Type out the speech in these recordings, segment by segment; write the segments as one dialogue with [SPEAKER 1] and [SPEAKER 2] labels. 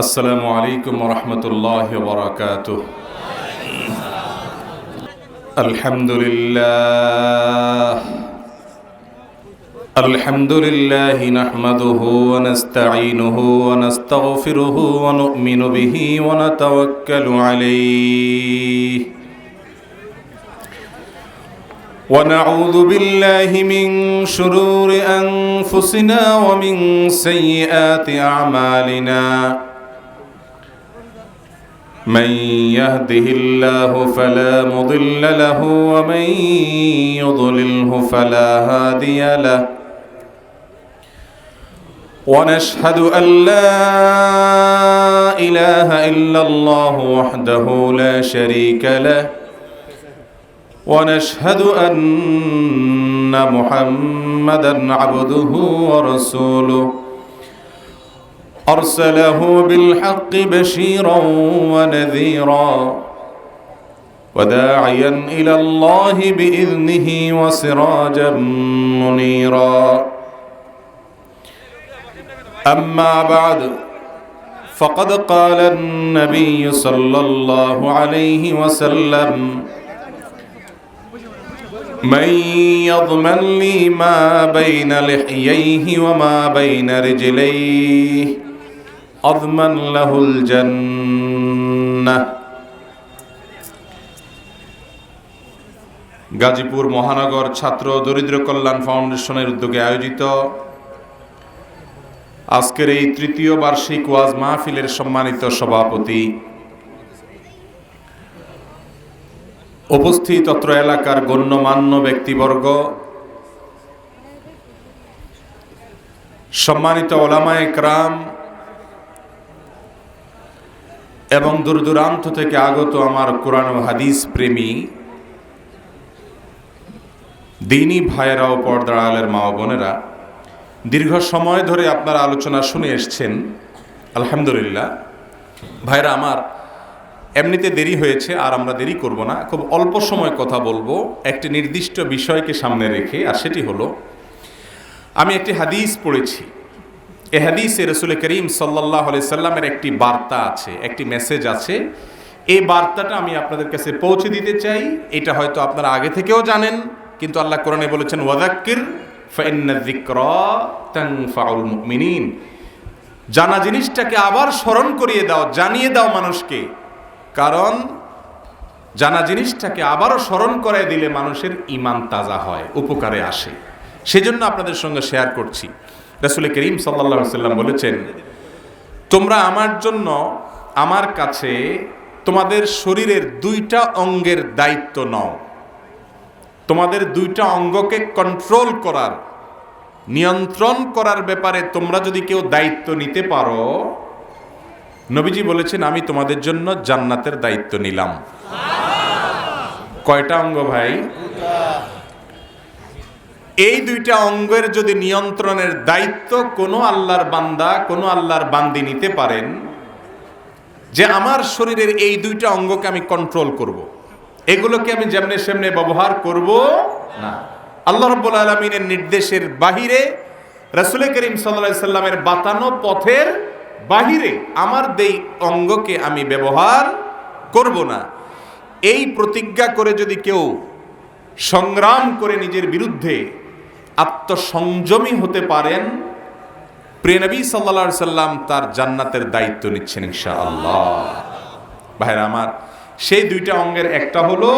[SPEAKER 1] আসসালামু আলাইকুম ওয়া রাহমাতুল্লাহি ওয়া বারাকাতুহু। আলহামদুলিল্লাহ নাহমাদুহু ওয়া নাস্তাঈনুহু ওয়া নাস্তাগফিরুহু ওয়া নু'মিনু বিহি ওয়া নাতাওয়াক্কালু আলাইহি ওয়া নাউযু বিল্লাহি মিন শুরুরি আনফুসিনা ওয়া মিন সাইয়্যাতি আ'মালিনা। من يهده الله فلا مضل له ومن يضلله فلا هادي له ونشهد أن لا إله إلا الله وحده لا شريك له ونشهد أن محمدا عبده ورسوله أرسله بالحق بشيرا ونذيرا وداعيا إلى الله بإذنه وسراجا منيرا. أما بعد فقد قال النبي صلى الله عليه وسلم من يضمن لي ما بين لحييه وما بين رجليه أضمن له الجنة. গাজীপুর মহানগর ছাত্র দরিদ্র কল্যাণ ফাউন্ডেশনের উদ্যোগে আয়োজিত আজকের এই তৃতীয় বার্ষিক ওয়াজ মাহফিলের সম্মানিত সভাপতি, উপস্থিত অত্র এলাকার গণ্যমান্য ব্যক্তিবর্গ, সম্মানিত ওলামায়ে কেরাম এবং দূর দূরান্ত থেকে আগত আমার কোরআন ও হাদিস প্রেমী দ্বীনী ভাইয়েরা ও পর্দার আলের মা ও বোনেরা, দীর্ঘ সময় ধরে আপনারা আলোচনা শুনে এসছেন। আলহামদুলিল্লাহ ভাইরা আমার, এমনিতে দেরি হয়েছে, আর আমরা দেরি করব না, খুব অল্প সময় কথা বলবো একটি নির্দিষ্ট বিষয়কে সামনে রেখে। আর সেটি হলো, আমি একটি হাদিস পড়েছি। এই হাদিসে রাসূল করিম সাল্লাল্লাহু আলাইহি সাল্লামের একটি বার্তা আছে, একটি মেসেজ আছে। এই বার্তাটা আমি আপনাদের কাছে পৌঁছে দিতে চাই। এটা হয়তো আপনারা আগে থেকেও জানেন, কিন্তু আল্লাহ কোরআনে বলেছেন ওয়াযাক্কির ফাইন্না যিকরা তানফাউল মুমিনিন। জানা জিনিসটাকে আবার স্মরণ করিয়ে দাও, জানিয়ে দাও মানুষকে, কারণ জানা জিনিসটাকে আবারও স্মরণ করায় দিলে মানুষের ঈমান তাজা হয়, উপকারে আসে। সেজন্য আপনাদের সঙ্গে শেয়ার করছি। রাসূল করিম সাল্লাল্লাহু আলাইহি সাল্লাম বলেছেন, তোমরা আমার জন্য আমার কাছে তোমাদের শরীরের দুইটা অঙ্গের দায়িত্ব নাও। তোমাদের দুইটা অঙ্গকে কন্ট্রোল করার, নিয়ন্ত্রণ করার ব্যাপারে তোমরা যদি কেউ দায়িত্ব নিতে পারো, নবীজি বলেছেন আমি তোমাদের জন্য জান্নাতের দায়িত্ব নিলাম। কয়টা অঙ্গ ভাই? এই দুইটা অঙ্গের যদি নিয়ন্ত্রণের দায়িত্ব কোনো আল্লাহর বান্দা, কোনো আল্লাহর বান্দি নিতে পারেন, যে আমার শরীরের এই দুইটা অঙ্গকে আমি কন্ট্রোল করব, এগুলোকে আমি যেমনে সেমনে ব্যবহার করব না, আল্লাহ রাব্বুল আলামিনের নির্দেশের বাহিরে, রাসূল করিম সাল্লাল্লাহু আলাইহি সাল্লামের বাতানো পথের বাহিরে আমার দেই অঙ্গকে আমি ব্যবহার করব না, এই প্রতিজ্ঞা করে যদি কেউ সংগ্রাম করে নিজের বিরুদ্ধে আত্মসংযমী হতে পারেন, প্রিয় নবী সাল্লাল্লাহু আলাইহি সাল্লাম তার জান্নাতের দায়িত্ব নিচ্ছেন ইনশাআল্লাহ। ভাইরা আমার, সেই দুইটা অঙ্গের একটা হলো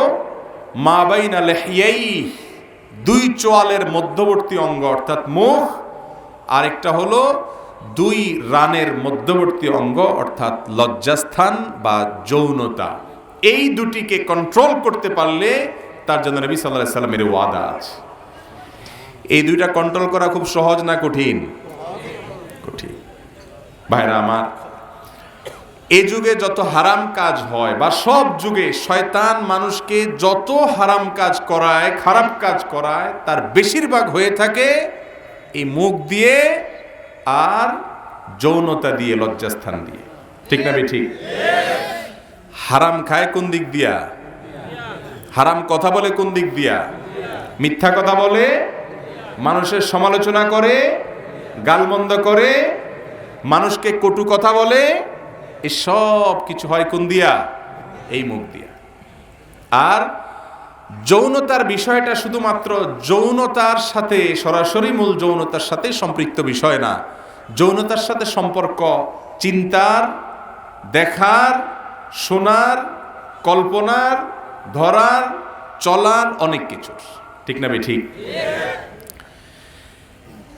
[SPEAKER 1] মা বাইনা লিহইয়াই, দুই চোয়ালের মধ্যবর্তী অঙ্গ অর্থাৎ মুখ, আর একটা হলো দুই রানের মধ্যবর্তী অঙ্গ অর্থাৎ লজ্জাস্থান বা যৌনতা। এই দুটিকে কন্ট্রোল করতে পারলে তার জন্য নবী সাল্লাল্লাহু আলাইহি সাল্লামের ওয়াদা আছে। এই দুইটা কন্ট্রোল করা খুব সহজ না কঠিন? কঠিন। ভাইরা আমার, এই যুগে যত হারাম কাজ হয়, বা সব যুগে শয়তান মানুষকে যত হারাম কাজ করায়, খারাপ কাজ করায়, তার বেশিরভাগ হয়ে থাকে এই মুখ দিয়ে আর যৌনতা দিয়ে, লজ্জাস্থান দিয়ে। ঠিক না ঠিক? হারাম খায় কোন দিক দিয়া? হারাম কথা বলে কোন দিক দিয়া? মিথ্যা কথা বলে, মানুষের সমালোচনা করে, গালমন্দ করে, মানুষকে কটু কথা বলে, এই সব কিছু হয় কোন দিয়া? এই মুখ দিয়া। আর যৌনতার বিষয়টা শুধুমাত্র যৌনতার সাথে সরাসরি মূল যৌনতার সাথে সম্পৃক্ত বিষয় না, যৌনতার সাথে সম্পর্ক চিন্তার, দেখার, শোনার, কল্পনার, ধরার, চলার, অনেক কিছু। ঠিক না বে ঠিক?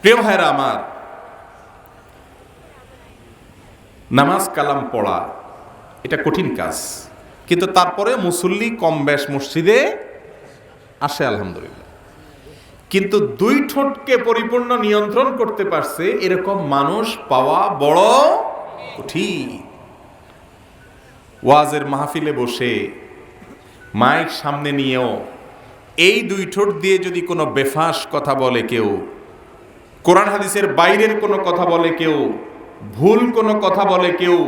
[SPEAKER 1] প্রিয় ভাইরা আমার, নামাজ কালাম পড়া এটা কঠিন কাজ, কিন্তু তারপরে মুসল্লি কম বেশ মসজিদে আসে আলহামদুলিল্লাহ। কিন্তু দুই ঠোঁটকে পরিপূর্ণ নিয়ন্ত্রণ করতে পারছে এরকম মানুষ পাওয়া বড় কঠিন। ওয়াজের মাহফিলে বসে মাইক সামনে নিয়েও এই দুই ঠোঁট দিয়ে যদি কোনো বেফাস কথা বলে কেউ, কোরআন হাদিসের বাইরের কোনো কথা বলে কেউ, ভুল কোনো কথা বলে কেউ,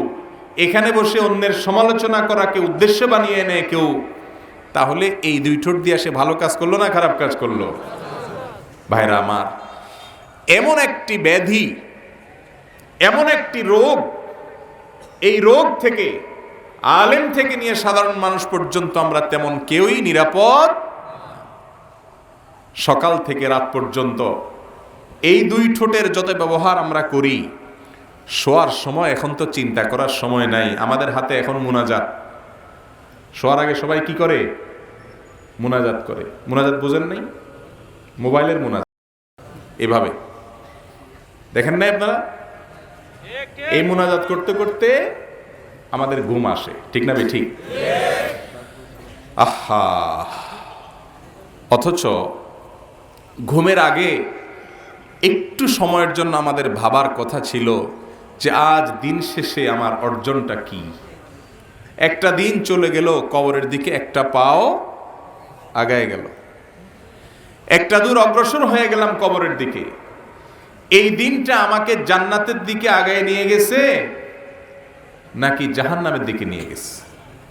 [SPEAKER 1] এখানে বসে অন্যের সমালোচনা করাকে উদ্দেশ্য বানিয়ে নেয় কেউ, তাহলে এই দুই ঠোঁট দিয়ে সে ভালো কাজ করলো না খারাপ কাজ করলো? ভাইরা আমার, এমন একটি ব্যাধি, এমন একটি রোগ, এই রোগ থেকে আলেম থেকে নিয়ে সাধারণ মানুষ পর্যন্ত আমরা তেমন কেউই নিরাপদ। সকাল থেকে রাত পর্যন্ত এই দুই ঠোঁটের যত ব্যবহার আমরা করি, শোয়ার সময় এখন তো চিন্তা করার সময় নাই, আমাদের হাতে এখন মুনাজাত। শোয়ার আগে সবাই কি করে? মুনাজাত করে। মুনাজাত বুঝেন নাই? মোবাইলের মুনাজাত এভাবে দেখেন নাই আপনারা? এই মুনাজাত করতে করতে আমাদের ঘুম আসে। ঠিক না বে ঠিক? আহা, অথচ ঘুমের আগে একটু সময়ের জন্য আমাদের ভাবার কথা ছিল যে আজ দিন শেষে আমার অর্জনটা কি। একটা দিন চলে গেল, কবরের দিকে একটা পাও আগায় গেল, একটা দূর অগ্রসর হয়ে গেলাম কবরের দিকে। এই দিনটা আমাকে জান্নাতের দিকে আগায় নিয়ে গেছে নাকি জাহান্নামের দিকে নিয়ে গেছে,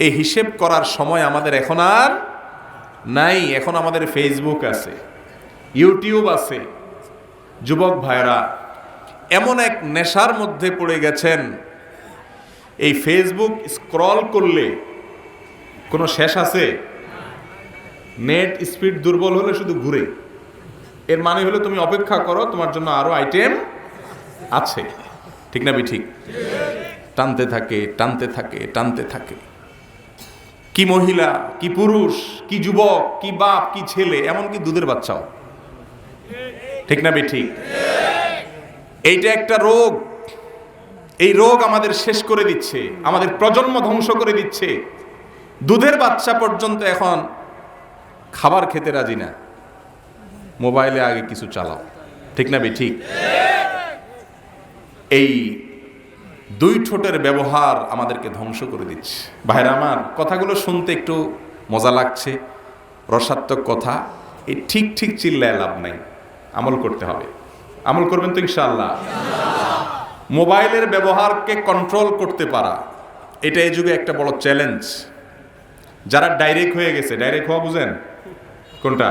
[SPEAKER 1] এই হিসেব করার সময় আমাদের এখন আর নাই। এখন আমাদের ফেসবুক আছে, ইউটিউব আছে। যুবক ভাইরা এমন এক নেশার মধ্যে পড়ে গেছেন, এই ফেসবুক স্ক্রল করলে কোনো শেষ আছে? নেট স্পিড দুর্বল হলে শুধু ঘুরে, এর মানে হলো তুমি অপেক্ষা করো, তোমার জন্য আরো আইটেম আছে। ঠিক না বে ঠিক? টানতে থাকে, টানতে থাকে, টানতে থাকে। কি মহিলা, কি পুরুষ, কি যুবক, কি বাপ, কি ছেলে, এমনকি দুধের বাচ্চাও। ঠিক না বে ঠিক? এইটা একটা রোগ। এই রোগ আমাদের শেষ করে দিচ্ছে, আমাদের প্রজন্ম ধ্বংস করে দিচ্ছে। দুধের বাচ্চা পর্যন্ত এখন খাবার খেতে রাজি না, মোবাইলে আগে কিছু চালাও। ঠিক না বে ঠিক? এই দুই ঠোঁটের ব্যবহার আমাদেরকে ধ্বংস করে দিচ্ছে। ভাইরা আমার, কথাগুলো শুনতে একটু মজা লাগছে, রসাত্মক কথা। এই ঠিক ঠিক চিল্লায় লাভ নাই, আমল করতে হবে। আমল করবেন তো ইনশাআল্লাহ? মোবাইলের ব্যবহারকে কন্ট্রোল করতে পারা, এটা এই যুগে একটা বড় চ্যালেঞ্জ। যারা ডাইরেক্ট হয়ে গেছে, ডাইরেক্ট হওয়া বুঝেন কোনটা?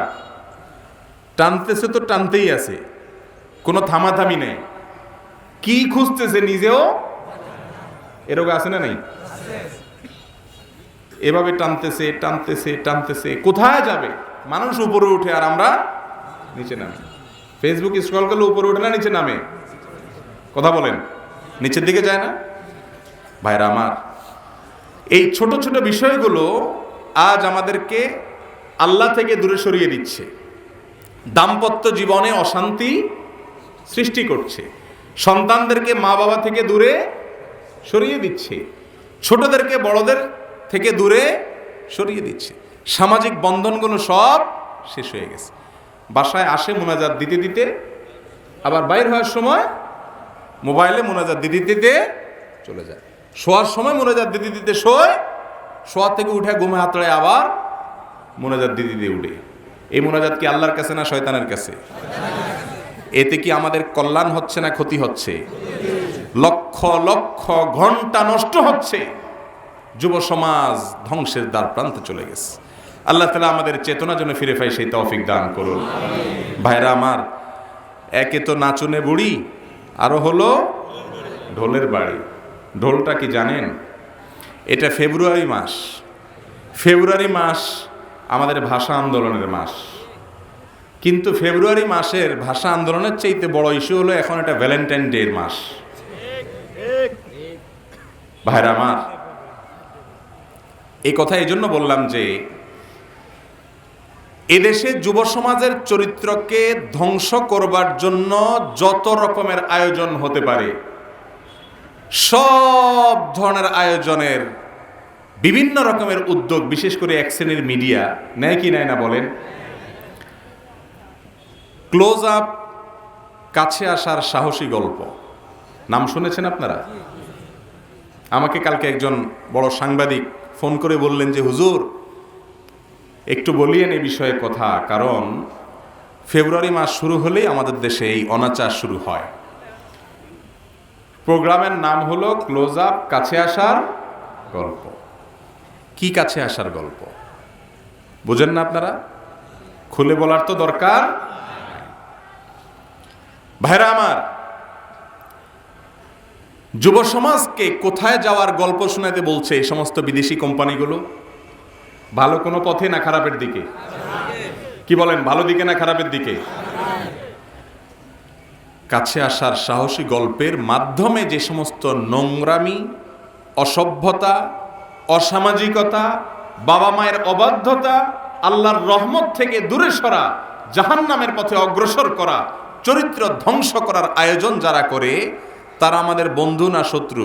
[SPEAKER 1] টানতেছে তো টানতেই আছে, কোনো থামাথামি নেই, কি খুঁজতেছে নিজেও এরকম আছে না নাই? এভাবে টানতেছে টানতেছে টানতেছে, কোথায় যাবে? মানুষ উপরে উঠে আর আমরা নিচে নামি। ফেসবুক স্ক্রল করলে উপরে উঠে না নিচে নামে? কথা বলেন, নিচের দিকে যায় না? ভাইরা আমার, এই ছোট ছোট বিষয়গুলো আজ আমাদেরকে আল্লাহ থেকে দূরে সরিয়ে দিচ্ছে, দাম্পত্য জীবনে অশান্তি সৃষ্টি করছে, সন্তানদেরকে মা বাবা থেকে দূরে সরিয়ে দিচ্ছে, ছোটদেরকে বড়দের থেকে দূরে সরিয়ে দিচ্ছে। সামাজিক বন্ধনগুলো সব শেষ হয়ে গেছে। বাসায় আসে মুনাজাত দিতে দিতে, আবার বাইর হওয়ার সময় মোবাইলে মুনাজাত দিতে দিতে চলে যায়। শোয়ার সময় মুনাজাত দিতে দিতে শোয়, শোয়া থেকে উঠে ঘুমে হাতড়ে আবার মুনাজাত দিতে দিতে উঠে। এই মুনাজাত কি আল্লাহর কাছে না শয়তানের কাছে? এতে কি আমাদের কল্যাণ হচ্ছে না ক্ষতি হচ্ছে? লক্ষ লক্ষ ঘন্টা নষ্ট হচ্ছে, যুব সমাজ ধ্বংসের দ্বার প্রান্তে চলে গেছে। আল্লাহ তাআলা আমাদের চেতনা যেন ফিরে পাই সেই তৌফিক দান করুন। ভাইরা আমার, একে তো নাচনে বুড়ি, আরো হলো ঢোলের বাড়ি। ঢোলটা কি জানেন? এটা ফেব্রুয়ারি মাস। ফেব্রুয়ারি মাস আমাদের ভাষা আন্দোলনের মাস, কিন্তু ফেব্রুয়ারি মাসের ভাষা আন্দোলনের চাইতে বড় ইস্যু হলো এখন এটা ভ্যালেন্টাইন ডে এর মাস। ভাইরা আমার, এই কথা এই জন্য বললাম যে এদেশে যুব সমাজের চরিত্রকে ধ্বংস করবার জন্য যত রকমের আয়োজন হতে পারে, সব ধরনের আয়োজনের বিভিন্ন রকমের উদ্যোগ বিশেষ করে এক শ্রেণীর মিডিয়া নেয় কি নেয় না বলেন? ক্লোজ আপ, কাছে আসার সাহসী গল্প, নাম শুনেছেন আপনারা? আমাকে কালকে একজন বড় সাংবাদিক ফোন করে বললেন যে হুজুর একটু বলিয়েন এই বিষয়ে কথা, কারণ ফেব্রুয়ারি মাস শুরু হলেই আমাদের দেশে এই অনাচার শুরু হয়। প্রোগ্রামের নাম হলো ক্লোজ আপ, কাছে আসার গল্প। কি কাছে আসার গল্প বুঝেন না আপনারা? খুলে বলার তো দরকার। ভাইরা আমার, যুব সমাজকে কোথায় যাওয়ার গল্প শোনাতে বলছে এই সমস্ত বিদেশি কোম্পানিগুলো? ভালো কোনো পথে না খারাপের দিকে? কি বলেন, ভালো দিকে না খারাপের দিকে? কাছে আসার সাহসী গল্পের মাধ্যমে যে সমস্ত নোংরামি, অসভ্যতা, অসামাজিকতা, বাবা মায়ের অবাধ্যতা, আল্লাহর রহমত থেকে দূরে সরা, জাহান্নামের পথে অগ্রসর করা, চরিত্র ধ্বংস করার আয়োজন যারা করে তারা আমাদের বন্ধু না শত্রু?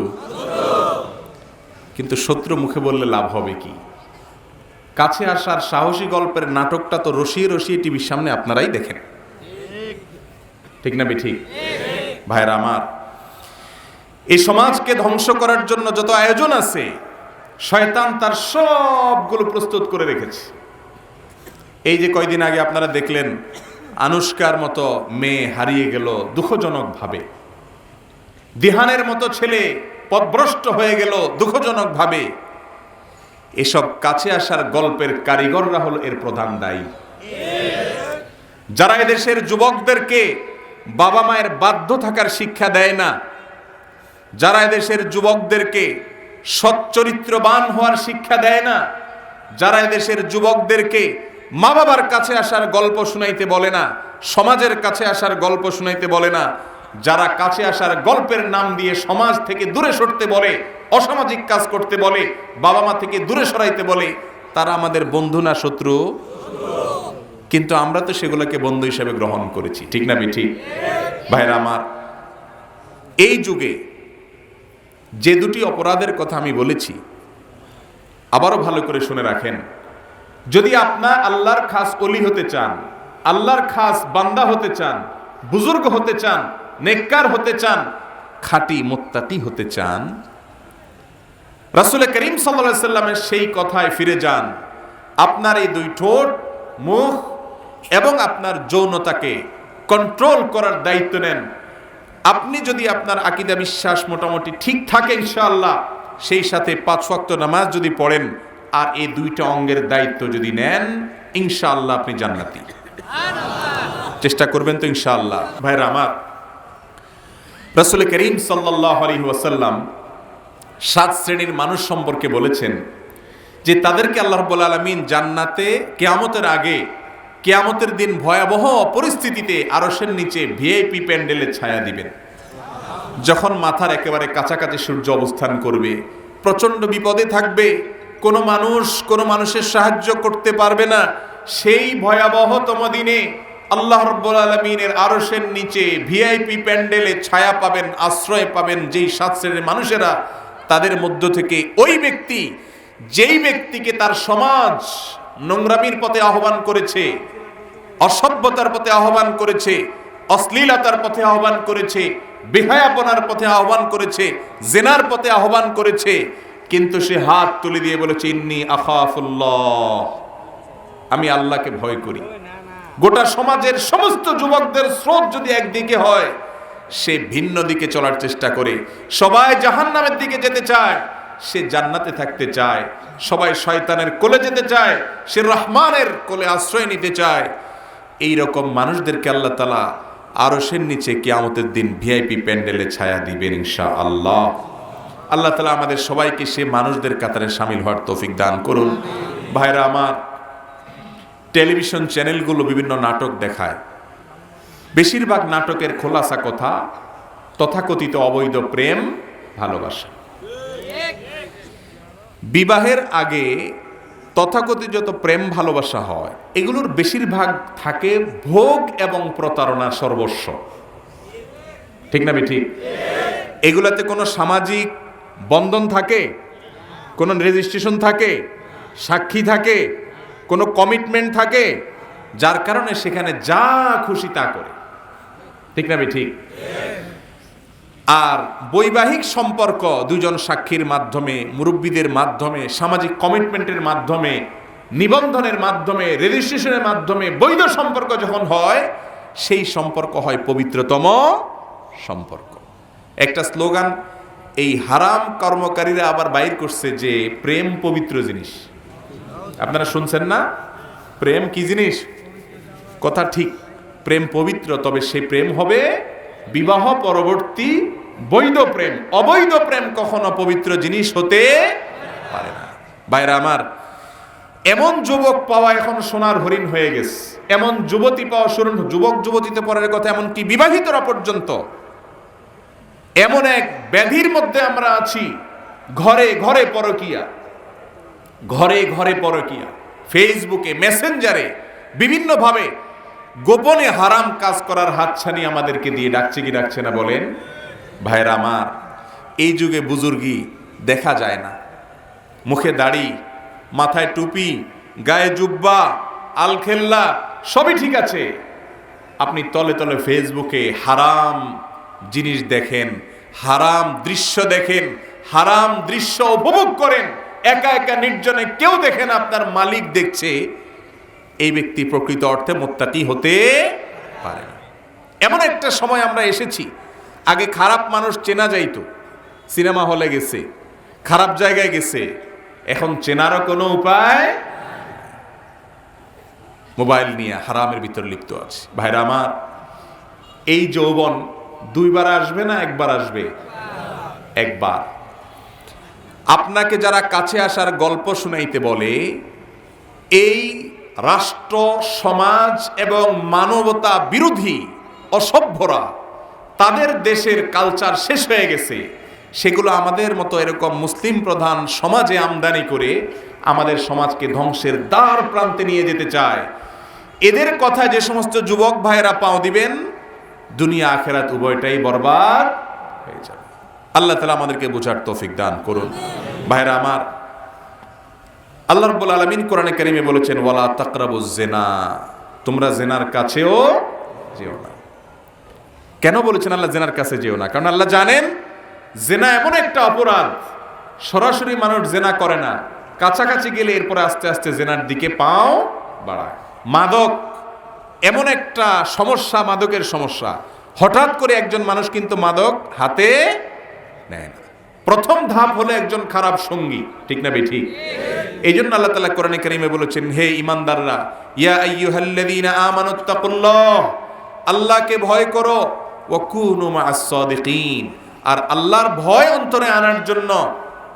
[SPEAKER 1] কিন্তু শত্রু মুখে বললে লাভ হবে কি? কাছে আসার সাহসী গল্পের নাটকটা তো রসিয়ে রসিয়ে টিভির সামনে আপনারাই দেখেন, ঠিক না ঠিক? ভাইরা আমার, এই সমাজকে ধ্বংস করার জন্য যত আয়োজন আছে শয়তান তার সবগুলো প্রস্তুত করে রেখেছে। এই যে কয়দিন আগে আপনারা দেখলেন আনুষ্কার মতো মেয়ে হারিয়ে গেল দুঃখজনক ভাবে, দিহানের মতো ছেলে পথভ্রষ্ট হয়ে গেল দুঃখজনক ভাবে। এসব কাছে আসার গল্পের কারিগররা হলো এর প্রধান দায়ী। যারা এদেশের যুবকদেরকে বাবা মায়ের বাধ্য থাকার শিক্ষা দেয় না, যারা এদেশের যুবকদেরকে সচ্চরিত্রবান হওয়ার শিক্ষা দেয় না, যারা এদেশের যুবকদেরকে মা বাবার কাছে আসার গল্প শুনাইতে বলে না, সমাজের কাছে আসার গল্প শুনাইতে বলে না, যারা কাছে আসার গল্পের নাম দিয়ে সমাজ থেকে দূরে সরতে বলে, অসামাজিক কাজ করতে বলে, বাবা মা থেকে দূরে সরাইতে বলে, তারা আমাদের বন্ধু না শত্রু? কিন্তু আমরা তো সেগুলোকে বন্ধু হিসেবে গ্রহণ করেছি, ঠিক না ঠিক? ভাইরা আমার, এই যুগে যে দুটি অপরাধের কথা আমি বলেছি আবারও ভালো করে শুনে রাখেন। যদি আপনার আল্লাহর খাস ওলি হতে চান, আল্লাহর খাস বান্দা হতে চান, বুজুর্গ হতে চান, নেককার হতে চান, খাঁটি মুত্তাকি হতে চান, রাসূল করিম সাল্লাল্লাহু আলাইহি সাল্লামের সেই কথায় ফিরে যান। আপনার এই দুই ঠোঁট, মুখ এবং আপনার যৌনতাকে কন্ট্রোল করার দায়িত্ব নেন। আপনি যদি আপনার আকীদা বিশ্বাস মোটামুটি ঠিক থাকে ইনশাআল্লাহ, সেই সাথে 5 ওয়াক্ত নামাজ যদি পড়েন আর এই দুইটা অঙ্গের দায়িত্ব যদি নেন, ইনশাআল্লাহ আপনি জান্নাতি। চেষ্টা করবেন তো ইনশাআল্লাহ। ভাইরা আমার, রাসূল করিম সাল্লাল্লাহু আলাইহি ওয়াসাল্লাম 7 শ্রেণীর মানুষ সম্পর্কে বলেছেন যে তাদেরকে আল্লাহ রাব্বুল আলামিন জান্নাতে কিয়ামতের আগে, কিয়ামতের দিন ভয়াবহ পরিস্থিতিতে আরশের নিচে ভিআইপি প্যান্ডেলে ছায়া দিবেন। যখন মাথার একেবারে কাছাকাছি সূর্য অবস্থান করবে, প্রচন্ড বিপদে থাকবে, কোনো মানুষ কোনো মানুষের সাহায্য করতে পারবে না, সেই ভয়াবহতম দিনে আল্লাহ রাব্বুল আলামিনের আরশের নিচে ভিআইপি প্যান্ডেলে ছায়া পাবেন, আশ্রয় পাবেন যেই 7 শ্রেণীর মানুষেরা। তাদের মধ্য থেকে ওই ব্যক্তি, যেই ব্যক্তিকে তার সমাজ নোংরামির পথে আহ্বান করেছে, অসভ্যতার পথে আহ্বান করেছে, অশ্লীলতার পথে আহ্বান করেছে, বেহায়াপনার পথে আহ্বান করেছে, জেনার পথে আহ্বান করেছে, কিন্তু সে হাত তুলে দিয়ে বলেছে ইন্নী আখাফুল্লাহ, আমি আল্লাহকে ভয় করি। গোটা সমাজের সমস্ত যুবকদের স্রোত যদি একদিকে হয়, সে ভিন্ন দিকে চলার চেষ্টা করে। সবাই জাহান্নামের দিকে যেতে চায়, সে জান্নাতে থাকতে চায়। সবাই শয়তানের কোলে যেতে চায়, সে রহমানের কোলে আশ্রয় নিতে চায়। এই রকম মানুষদেরকে আল্লাহ তাআলা আরশের নিচে কিয়ামতের দিন ভিআইপি প্যান্ডেলে ছায়া দিবেন ইনশাআল্লাহ। আল্লাহ তাআলা আমাদের সবাইকে সে মানুষদের কাতারে শামিল হওয়ার তৌফিক দান করুন। ভাইরা আমার, টেলিভিশন চ্যানেলগুলো বিভিন্ন নাটক দেখায়। বেশিরভাগ নাটকের খোলাসা কথা তথাকথিত অবৈধ প্রেম, ভালোবাসা। বিবাহের আগে তথাকথিত যত প্রেম ভালোবাসা হয়, এগুলোর বেশিরভাগ থাকে ভোগ এবং প্রতারণার সর্বস্ব। ঠিক না ঠিক? এগুলাতে কোনো সামাজিক বন্ধন থাকে, কোনো রেজিস্ট্রেশন থাকে, সাক্ষী থাকে, কোনো কমিটমেন্ট থাকে, যার কারণে সেখানে যা খুশি তা করে। ঠিক না ঠিক? আর বৈবাহিক সম্পর্ক দুজন সাক্ষীর মাধ্যমে, মুরব্বীদের মাধ্যমে, সামাজিক কমিটমেন্টের মাধ্যমে, নিবন্ধনের মাধ্যমে, রেজিস্ট্রেশনের মাধ্যমে বৈধ সম্পর্ক যখন হয়, সেই সম্পর্ক হয় পবিত্রতম সম্পর্ক। একটা স্লোগান এই হারাম কর্মকারীরা আবার বাইর করছে যে প্রেম পবিত্র জিনিস। আপনারা শুনছেন না? প্রেম কি জিনিস? কথা ঠিক, প্রেম পবিত্র, তবে সেই প্রেম হবে বিবাহ পরবর্তী বৈধ প্রেম। অবৈধ প্রেম কখনো পবিত্র জিনিস হতে পারে না। ভাইরা আমার, এমন যুবক পাওয়া এখন সোনার হরিণ হয়ে গেছে, এমন যুবতী পাওয়া শুনুন, যুবক যুবতীতে পরের কথা, এমনকি বিবাহিতরা পর্যন্ত এমন এক ব্যাধির মধ্যে আমরা আছি। ঘরে ঘরে পরকিয়া, ঘরে ঘরে পরকিয়া, ফেসবুকে, মেসেঞ্জারে, বিভিন্নভাবে গোপনে হারাম কাজ করার হাতছানি আমাদেরকে দিয়ে ডাকছে কি ডাকছে না বলেন? ভাইরা আমার, এই যুগে বুজুর্গি দেখা যায় না। মুখে দাড়ি, মাথায় টুপি, গায়ে জুব্বা, আলখেল্লা সবই ঠিক আছে, আপনি তলে তলে ফেসবুকে হারাম জিনিস দেখেন, হারাম দৃশ্য দেখেন, হারাম দৃশ্য উপভোগ করেন, একা একা নির্জনে, কেউ দেখেন, আপনার মালিক দেখছে। এই ব্যক্তি প্রকৃত অর্থে মুত্তাকি হতে পারে না। এমন একটা সময় আমরা এসেছি, আগে খারাপ মানুষ চেনা যাইতো, সিনেমা হলে গেছে, খারাপ জায়গায় গেছে, এখন চেনারও কোনো উপায়। মোবাইল নিয়ে হারামের ভিতর লিপ্ত আছে। ভাইরা আমার, এই যৌবন দুইবার আসবে না একবার আসবে? একবার। আপনাকে যারা কাছে আসার গল্প শুনাইতে বলে, এই রাষ্ট্র, সমাজ এবং মানবতা বিরোধী অসভ্যরা, তাদের দেশের কালচার শেষ হয়ে গেছে, সেগুলো আমাদের মতো এরকম মুসলিম প্রধান সমাজে আমদানি করে আমাদের সমাজকে ধ্বংসের দ্বার প্রান্তে নিয়ে যেতে চায়। এদের কথা যে সমস্ত যুবক ভাইয়েরা পাও দিবেন, দুনিয়া আখেরাত উভয়টাই বরবাদ হয়ে যাবে। আল্লাহ তাআলা আমাদেরকে বোঝার তৌফিক দান করুন। ভাইরা আমার, আল্লাহ রাব্বুল আলামিন কোরআনে কারীমে বলেছেন, ওয়ালা তাকরাবুজ জিনা, তোমরা জিনার কাছেও যেও না। কেন বলেছেন আল্লাহ জিনার কাছে যেও না? কারণ আল্লাহ জানেন জিনা এমন একটা অপরাধ, সরাসরি মানুষ জিনা করে না, কাছাকাছি গেলে এরপরে আস্তে আস্তে জিনার দিকে পাও বাড়ায়। মাদক এমন একটা সমস্যা, মাদকের সমস্যা, হঠাৎ করে একজন মানুষ কিন্তু মাদক হাতে নেয় না। প্রথম ধাপ হলো একজন খারাপ সঙ্গী। ঠিক না ঠিক? এই জন্য আল্লাহ তাআলা কোরআনে কারীমে বলেছেন, হে ঈমানদাররা, ইয়া আইয়ুহাল্লাযীনা আমানুত্তাকুল্লাহ, আল্লাহকে ভয় করো, ওয়া কুনু মা'আস সাদিকিন, আর আল্লাহর ভয় অন্তরে আনার জন্য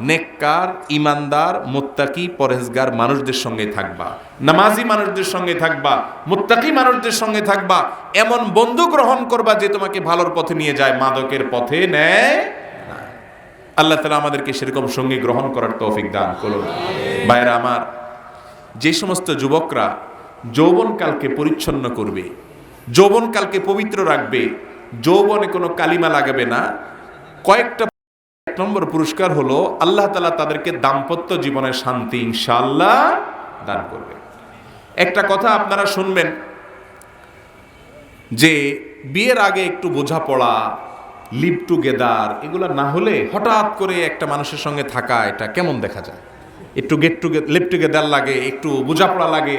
[SPEAKER 1] নেককার, ঈমানদার, মুত্তাকি, পরহেজগার মানুষদের সঙ্গে থাকবা, নামাজি মানুষদের সঙ্গে থাকবা, মুত্তাকি মানুষদের সঙ্গে থাকবা। এমন বন্ধু গ্রহণ করবা যে তোমাকে ভালোর পথে নিয়ে যায়, মাদকের পথে নেয় না। আল্লাহ তাআলা আমাদেরকে সেরকম সঙ্গী গ্রহণ করার তৌফিক দান করুন। ভাইরা আমার, যে সমস্ত যুবকরা যৌবনকালকে পরিচ্ছন্ন করবে, যৌবনকালকে পবিত্র রাখবে, যৌবনে কোনো কালিমা লাগাবে না, কয়েকটা নম্বর পুরস্কার হলো আল্লাহ তাআলা তাদেরকে দাম্পত্য জীবনের শান্তি ইনশাআল্লাহ দান করবে। একটা কথা আপনারা শুনবেন যে বিয়ের আগে একটু বোঝাপড়া, লিভ টুগেদার, এগুলো না হলে হঠাৎ করে একটা মানুষের সঙ্গে থাকা এটা কেমন দেখা যায়। একটু লিভ টুগেদার লাগে, একটু বোঝাপড়া লাগে,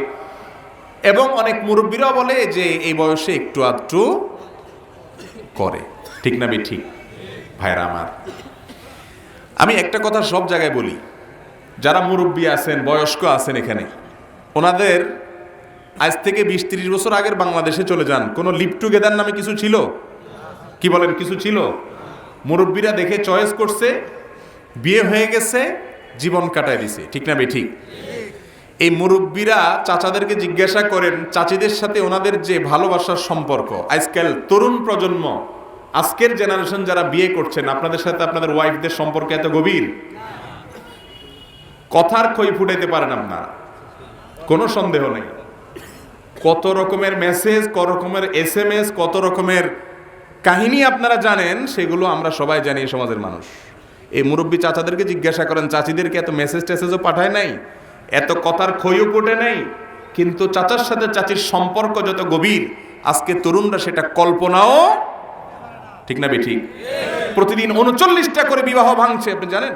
[SPEAKER 1] এবং অনেক মুরব্বীরা বলে যে এই বয়সে একটু আধটু করে। ঠিক না ঠিক? ভাইরা আমার, আমি একটা কথা সব জায়গায় বলি, যারা মুরব্বী আছেন, বয়স্ক আছেন এখানে, ওনাদের আজ থেকে 20-30 বছর আগের বাংলাদেশে চলে যান, কোনো লিভ টুগেদার নামে কিছু ছিল? কি বলেন, কিছু ছিল? মুরব্বীরা দেখে চয়েস করছে, বিয়ে হয়ে গেছে, জীবন কাটায় দিছে, ঠিক না বেঠিক? এই মুরব্বীরা চাচাদেরকে জিজ্ঞাসা করেন চাচিদের সাথে ওনাদের যে ভালোবাসার সম্পর্ক। আজকাল তরুণ প্রজন্ম, আজকের জেনারেশন যারা বিয়ে করছেন, আপনাদের সাথে আপনাদের ওয়াইফদের সম্পর্ক এত গভীর, কথার খই ফুটাইতে পারেন আপনারা, কোনো সন্দেহ নেই। কত রকমের মেসেজ, কত রকমের SMS, কত রকমের কাহিনী আপনারা জানেন, সেগুলো আমরা সবাই জানি সমাজের মানুষ। এই মুরব্বী চাচাদেরকে জিজ্ঞাসা করেন চাচিদেরকে এত মেসেজ টেসেজও পাঠায় নাই, এত কথার খইও ফুটে নাই, কিন্তু চাচার সাথে চাচির সম্পর্ক যত গভীর, আজকে তরুণরা সেটা কল্পনাও, ঠিক না বেঠিক? প্রতিদিন 39টা করে বিবাহ ভাঙছে, আপনি জানেন?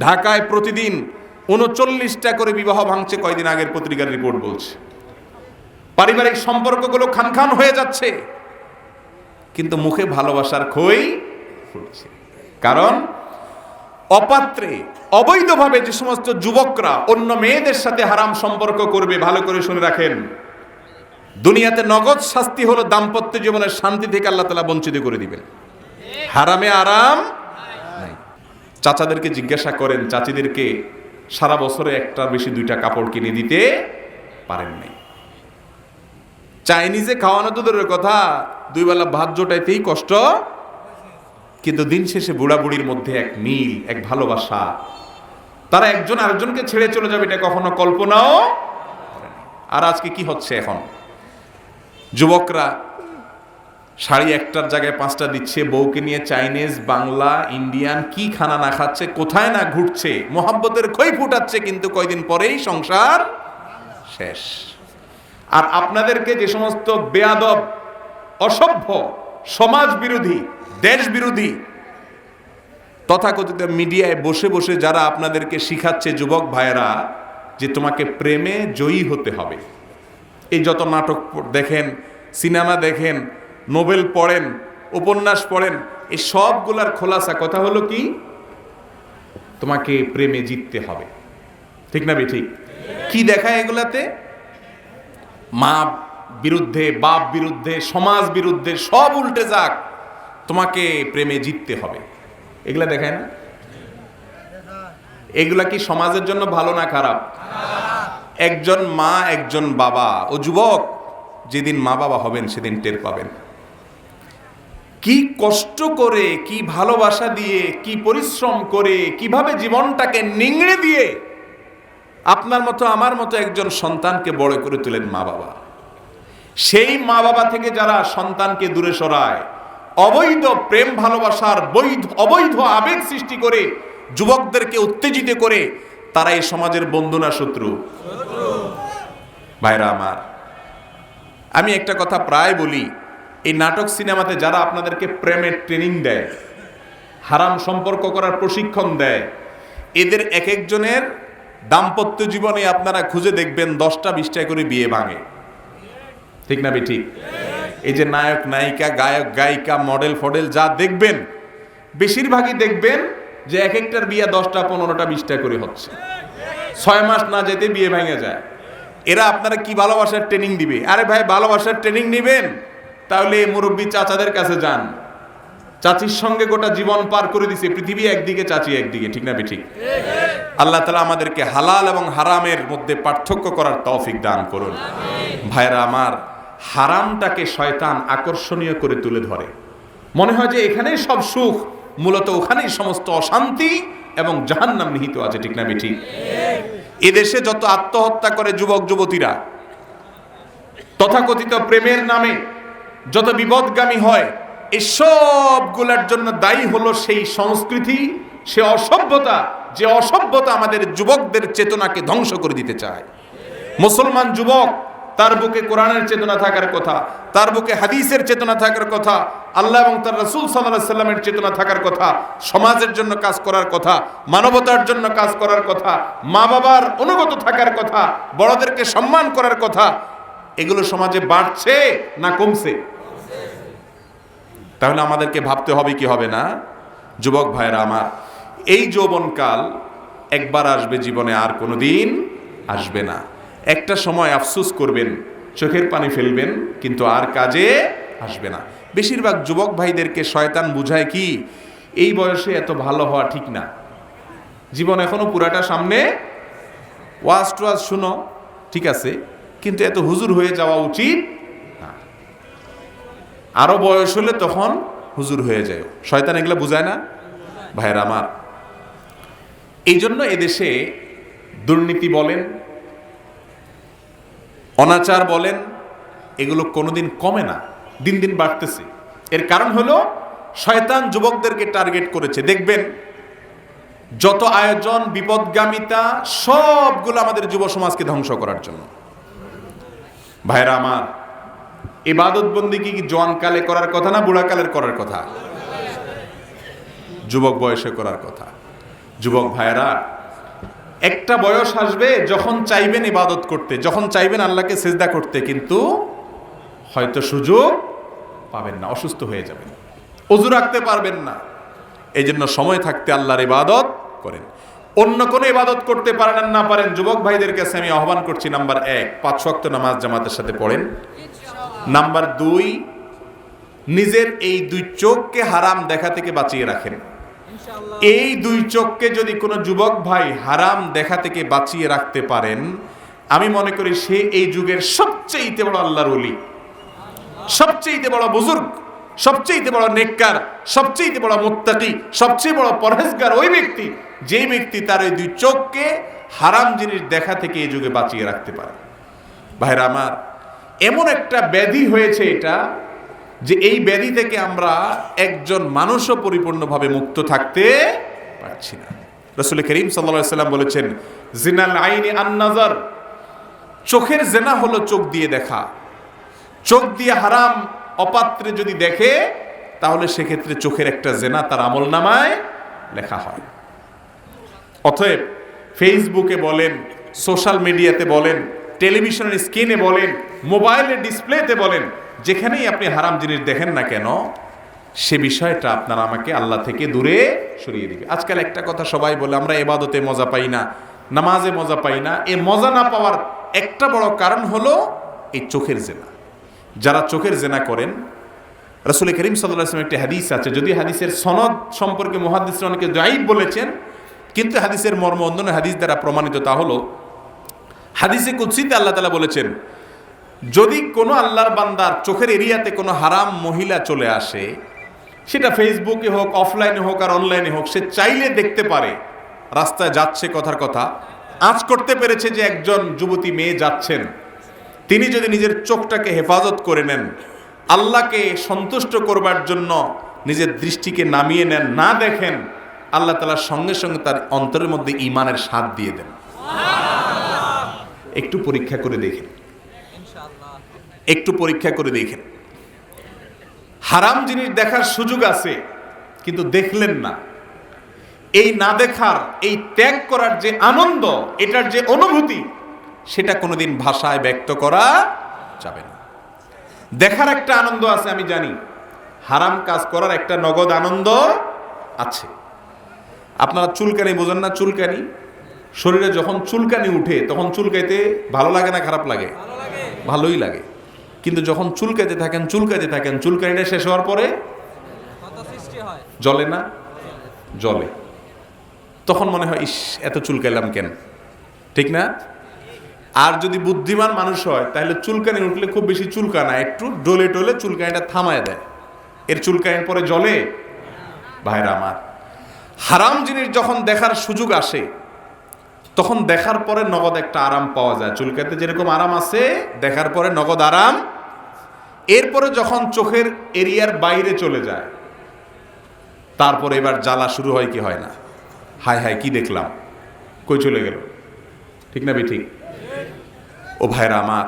[SPEAKER 1] ঢাকায় প্রতিদিন 39টা করে বিবাহ ভাঙছে, কয়দিন আগের পত্রিকার রিপোর্ট বলছে। পারিবারিক সম্পর্কগুলো খান খান হয়ে যাচ্ছে, কিন্তু মুখে ভালোবাসার খই ফুটছে। কারণ অপাত্রে অবৈধভাবে যে সমস্ত যুবকরা অন্য মেয়েদের সাথে হারাম সম্পর্ক করবে, ভালো করে শুনে রাখেন, দুনিয়াতে নগদ শাস্তি হলো দাম্পত্য জীবনের শান্তি থেকে আল্লাহ তাআলা বঞ্চিত করে দিবেন। হারামে আরাম নাই। চাচাদেরকে জিজ্ঞাসা করেন চাচিদেরকে সারা বছরে একটার বেশি 2টা কাপড় কিনে দিতে পারেন নাই। চাইনিজে খাওয়ানো তো দূরের কথা, 2 বেলা ভাত জোটাইতেই কষ্ট, কিন্তু দিন শেষে বুড়া বুড়ির মধ্যে এক মিল, এক ভালোবাসা, তারা একজন আরেকজনকে ছেড়ে চলে যাবে, এটা কখনো কল্পনাও। আর আজকে কি হচ্ছে, এখন যুবকরা শাড়ি একটার জায়গায় 5টা দিচ্ছে, বউকে নিয়ে চাইনিজ, বাংলা, ইন্ডিয়ান কি খানা না খাচ্ছে, কোথায় না ঘুরছে, মোহাব্বতের খই ফুটাচ্ছে, কিন্তু কয়দিন পরেই সংসার শেষ। আর আপনাদেরকে যে সমস্ত বেয়াদব, অসভ্য, সমাজ বিরোধী, দেশ বিরোধী তথাকথিত মিডিয়ায় বসে বসে যারা আপনাদেরকে শিখাচ্ছে যুবক ভাইয়েরা যে তোমাকে প্রেমে জয়ী হতে হবে, এই যত নাটক দেখেন, সিনেমা দেখেন, নোবেল পড়েন, উপন্যাস পড়েন, এই সবগুলার খোলাসা কথা হলো কি, তোমাকে প্রেমে জিততে হবে, ঠিক না বেঠিক? কি দেখায় এগুলাতে? মা বিরুদ্ধে, বাপ বিরুদ্ধে, সমাজ বিরুদ্ধে, সব উল্টে যাক, তোমাকে প্রেমে জিততে হবে, এগুলা দেখায় না? এগুলা কি সমাজের জন্য ভালো না খারাপ? একজন মা, একজন বাবা ও যুবক যেদিন মা বাবা হবেন সেদিন টের পাবেন কি কষ্ট করে, কি ভালোবাসা দিয়ে, কি পরিশ্রম করে, কিভাবে জীবনটাকে নিংড়ে দিয়ে আপনার মতো আমার মতো একজন সন্তানকে বড় করে তোলেন মা বাবা। সেই মা বাবা থেকে যারা সন্তানকে দূরে সরায়, অবৈধ প্রেম ভালোবাসার অবৈধ আবেগ সৃষ্টি করে যুবকদেরকে উত্তেজিত করে, তারা এই সমাজের বন্ধু না শত্রু? ভাইরা আমার, আমি একটা কথা প্রায় বলি, এই নাটক সিনেমাতে যারা আপনাদেরকে প্রেমের ট্রেনিং দেয়, হারাম সম্পর্ক করার প্রশিক্ষণ দেয়, এদের এক একজনের দাম্পত্য জীবনে আপনারা খুঁজে দেখবেন 10টা 20টা করে বিয়ে ভাঙে, ঠিক না বেঠিক? এই যে নায়ক নায়িকা, গায়ক গায়িকা, মডেল ফডেল যা দেখবেন, বেশিরভাগই দেখবেন যে এক একটার বিয়ে 10টা 15টা 20টা করে হচ্ছে, 6 মাস না যেতে বিয়ে ভেঙে যায়। এরা আপনারা কি ভালোবাসার ট্রেনিং দিবে? আরে ভাই, ভালোবাসার ট্রেনিং নিবেন তাহলে মুরব্বী চাচাদের কাছে যান, চাচির সঙ্গে গোটা জীবন পার করে দিছে, পৃথিবী একদিকে, চাচি একদিকে, ঠিক না বেঠিক? আল্লাহ তাআলা আমাদেরকে হালাল এবং হারামের মধ্যে পার্থক্য করার তৌফিক দান করুন। ভাইরা আমার, হারামটাকে শয়তান আকর্ষণীয় করে তুলে ধরে, মনে হয় যে এখানেই সব সুখ, মূলত ওখানেই সমস্ত অশান্তি এবং জাহান্নাম নিহিত আছে, ঠিক না বেঠিক? এদেশে যত আত্মহত্যা করে যুবক যুবতীরা, তথাকথিত প্রেমের নামে যত বিপদগামী হয়, এই সবগুলোর জন্য দায়ী হলো সেই সংস্কৃতি, সে অসভ্যতা, যে অসভ্যতা আমাদের যুবকদের চেতনাকে ধ্বংস করে দিতে চায়। মুসলমান যুবক, তার বুকে কোরআনের চেতনা থাকার কথা, তার বুকে হাদিসের চেতনা থাকার কথা, আল্লাহ এবং তার রাসূল সাল্লাল্লাহু আলাইহি সাল্লামের চেতনা থাকার কথা, সমাজের জন্য কাজ করার কথা, মানবতার জন্য কাজ করার কথা, মা বাবার অনুগত থাকার কথা, বড়দেরকে সম্মান করার কথা। এগুলো সমাজে বাড়ছে না কমছে? তাহলে আমাদেরকে ভাবতে হবে কি হবে না? যুবক ভাইরা আমার, এই যৌবনকাল একবার আসবে জীবনে, আর কোনোদিন আসবে না। একটা সময় আফসোস করবেন, চোখের পানি ফেলবেন, কিন্তু আর কাজে আসবে না। বেশিরভাগ যুবক ভাইদেরকে শয়তান বুঝায় কি, এই বয়সে এত ভালো হওয়া ঠিক না। জীবন এখনো পুরাটা সামনে, ওয়াজ টোয়াজ শুনো ঠিক আছে, কিন্তু এত হুজুর হয়ে যাওয়া উচিত না। আরো বয়স হলে তখন হুজুর হয়ে যায়। শয়তান এগুলো বুঝায় না ভাইয়ের আমার। এই জন্য এদেশে দুর্নীতি বলেন, অনাচার বলেন, এগুলো কোনোদিন কমে না, দিন দিন বাড়তেছে। এর কারণ হলো শয়তান যুবকদেরকে টার্গেট করেছে। দেখবেন যত আয়োজন, বিপদগামিতা, সবগুলো আমাদের যুব সমাজকে ধ্বংস করার জন্য। ভাইরা আমার, ইবাদত বন্দেগী কি জওয়ানকালে করার কথা না বুড়াকালের করার কথা? যুবক বয়সে করার কথা। যুবক ভাইরা, একটা বয়স আসবে যখন চাইবেন ইবাদত করতে, যখন চাইবেন আল্লাহকে সিজদা করতে, কিন্তু হয়তো সুযোগ পাবেন না, অসুস্থ হয়ে যাবেন, ওযু রাখতে পারবেন না। এই জন্য সময় থাকতে আল্লাহর ইবাদত করেন। অন্য কোনো ইবাদত করতে পারেন না পারেন, যুবক ভাইদের কাছে আমি আহ্বান করছি, নাম্বার 1, 5 ওয়াক্ত নামাজ জামাতের সাথে পড়েন। নাম্বার 2, নিজের এই 2 চোখকে হারাম দেখা থেকে বাঁচিয়ে রাখেন। এই 2 চোখকে যদি কোনো যুবক ভাই হারাম দেখা থেকে বাঁচিয়ে রাখতে পারেন, আমি মনে করি সে এই যুগের সবচেয়ে বড় আল্লাহর ওলি, সবচেয়ে বড় বুজুর্গ, সবচেয়ে বড় নেককার, সবচেয়ে বড় মুত্তাকি, সবচেয়ে বড় পরহেজগার ওই ব্যক্তি, যেই ব্যক্তি তার এই 2 চোখকে হারাম জিনিস দেখা থেকে এই যুগে বাঁচিয়ে রাখতে পারে। ভাইরা আমার, এমন একটা ব্যাধি হয়েছে এটা, যে এই ব্যাধি থেকে আমরা একজন মানুষও পরিপূর্ণভাবে মুক্ত থাকতে পারছি না। রাসূল করিম সাল্লাল্লাহু আলাইহি ওয়াসাল্লাম বলেছেন, জিনাল আইনি আন-নাযার, চোখের জেনা হলো চোখ দিয়ে দেখা। চোখ দিয়ে হারাম অপাত্রে যদি দেখে, তাহলে সেক্ষেত্রে চোখের একটা জেনা তার আমলনামায় লেখা হয়। অতএব ফেসবুকে বলেন, সোশ্যাল মিডিয়াতে বলেন, টেলিভিশনের স্ক্রিনে বলেন, মোবাইলের ডিসপ্লেতে বলেন, যেখানেই আপনি হারাম জিনিস দেখেন না কেন, সে বিষয়টা আপনার আমাকে আল্লাহ থেকে দূরে সরিয়ে দিবে। আজকাল একটা কথা সবাই বলে, আমরা ইবাদতে মজা পাই না, নামাজে মজা পাই না। এই মজা না পাওয়ার একটা বড় কারণ হলো এই চোখের জেনা। যারা চোখের জেনা করেন, রাসূল করিম সাল্লাল্লাহু আলাইহি ওয়াসাল্লাম একটি হাদিস আছে, যদি হাদিসের সনদ সম্পর্কে মুহাদ্দিসরা অনেকে যায়িফ বলেছেন, কিন্তু হাদিসের মর্ম অন্য হাদিস দ্বারা প্রমাণিত। তা হলো হাদিসে কুদসিতে আল্লাহ তাআলা বলেছেন, যদি কোনো আল্লাহর বান্দার চোখের এরিয়াতে কোনো হারাম মহিলা চলে আসে, সেটা ফেসবুকে হোক, অফলাইনে হোক আর অনলাইনে হোক, সে চাইলে দেখতে পারে। রাস্তায় যাচ্ছে, কথার কথা আঁচ করতে পেরেছে যে একজন যুবতী মেয়ে যাচ্ছেন, তিনি যদি নিজের চোখটাকে হেফাজত করে নেন, আল্লাহকে সন্তুষ্ট করবার জন্য নিজের দৃষ্টিকে নামিয়ে নেন, না দেখেন, আল্লাহ তাআলার সঙ্গে সঙ্গে তার অন্তরের মধ্যে ঈমানের স্বাদ দিয়ে দেন। একটু পরীক্ষা করে দেখেন, একটু পরীক্ষা করে দেখেন। হারাম জিনিস দেখার সুযোগ আছে, কিন্তু দেখলেন না। এই না দেখার, এই ত্যাগ করার যে আনন্দ, এটার যে অনুভূতি, সেটা কোনোদিন ভাষায় ব্যক্ত করা যাবে না। দেখার একটা আনন্দ আছে, আমি জানি। হারাম কাজ করার একটা নগদ আনন্দ আছে। আপনারা চুলকানি বোঝেন না? চুলকানি, শরীরে যখন চুলকানি উঠে, তখন চুলকাইতে ভালো লাগে না খারাপ লাগে? ভালোই লাগে। কিন্তু যখন চুলকাইতে থাকেন, চুলকানিটা শেষ হওয়ার পরে জ্বলে না? জ্বলে। তখন মনে হয়, ইস, এত চুলকাইলাম কেন? ঠিক না? আর যদি বুদ্ধিমান মানুষ হয়, তাহলে চুলকানি উঠলে খুব বেশি চুলকানা, একটু ডলে টলে চুলকানিটা থামায় দেয়। এর চুলকানির পরে জ্বলে? ভাইরা আমার, হারাম জিনিস যখন দেখার সুযোগ আসে, তখন দেখার পরে নগদ একটা আরাম পাওয়া যায়। চুলকাতে যেরকম আরাম আছে, দেখার পরে নগদ আরাম। এরপরে যখন চোখের এরিয়ার বাইরে চলে যায়, তারপরে এবার জ্বালা শুরু হয় কি হয় না? হায় হায়, কি দেখলাম, কই চলে গেল? ঠিক না ঠিক? ও ভাইরা আমার,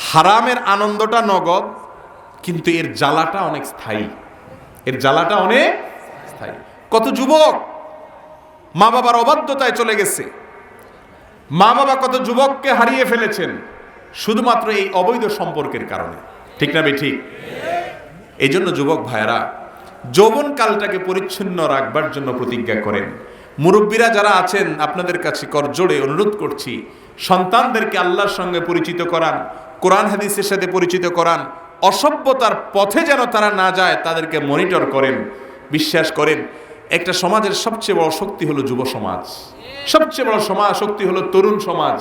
[SPEAKER 1] হারামের আনন্দটা নগদ, কিন্তু এর জ্বালাটা অনেক স্থায়ী। এর জ্বালাটা অনেক স্থায়ী। কত যুবক মা বাবার অবাধ্যতায় চলে গেছে, মা বাবা কত যুবককে হারিয়ে ফেলেছেন শুধুমাত্র এই অবৈধ সম্পর্কের কারণে। ঠিক না ঠিক? এই জন্য যুবক ভাইয়েরা, যৌবনকালটাকে পরিচ্ছন্ন রাখবার জন্য প্রতিজ্ঞা করেন। মুরব্বীরা যারা আছেন, আপনাদের কাছে করজোড়ে অনুরোধ করছি, সন্তানদেরকে আল্লাহর সঙ্গে পরিচিত করান, কোরআন হাদিসের সাথে পরিচিত করান। অসভ্যতার পথে যেন তারা না যায়, তাদেরকে মনিটর করেন। বিশ্বাস করেন, একটা সমাজের সবচেয়ে বড় শক্তি হলো যুব সমাজ, সবচেয়ে বড় শক্তি হলো তরুণ সমাজ।